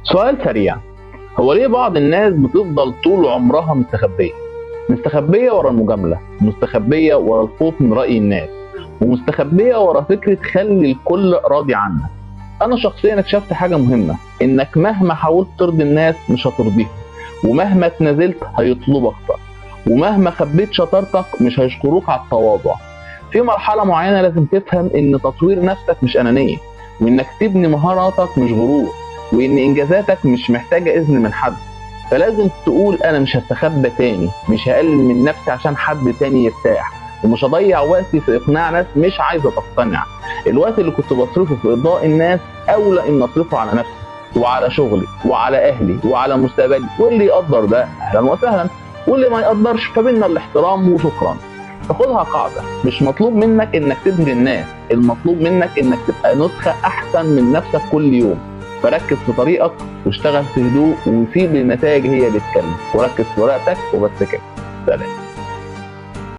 سؤال سريع. هو ليه بعض الناس بتفضل طول عمرها مستخبية ورا المجاملة، مستخبية ورا الخوف من رأي الناس، ومستخبية ورا فكرة خلي الكل راضي عنك؟ أنا شخصيا اكتشفت حاجة مهمة، إنك مهما حاولت ترضي الناس مش هترضيهم، ومهما اتنازلت هيطلبوا أكتر، ومهما خبيت شطارتك مش هيشكروك على التواضع. في مرحلة معينة لازم تفهم إن تطوير نفسك مش أنانية، وإنك تبني مهاراتك مش غرور، وإن إنجازاتك مش محتاجة إذن من حد. فلازم تقول أنا مش هستخبى تاني، مش هقلل من نفسي عشان حد تاني يرتاح، ومش هضيع وقتي في إقناع ناس مش عايزة تقتنع. الوقت اللي كنت بصرفه في إرضاء الناس أولى إن أصرفه على نفسي وعلى شغلي وعلى أهلي وعلى مستقبلي، واللي يقدر ده أهلا وسهلا، واللي ما يقدرش فبينا الاحترام وشكرا. فخدها قاعدة، مش مطلوب منك انك تبهر الناس، المطلوب منك انك تبقى نسخة احسن من نفسك كل يوم. فركز في طريقك واشتغل في هدوء، وسيب النتائج هي اللي تتكلم، وركز في ورقتك وبس كده. سلام.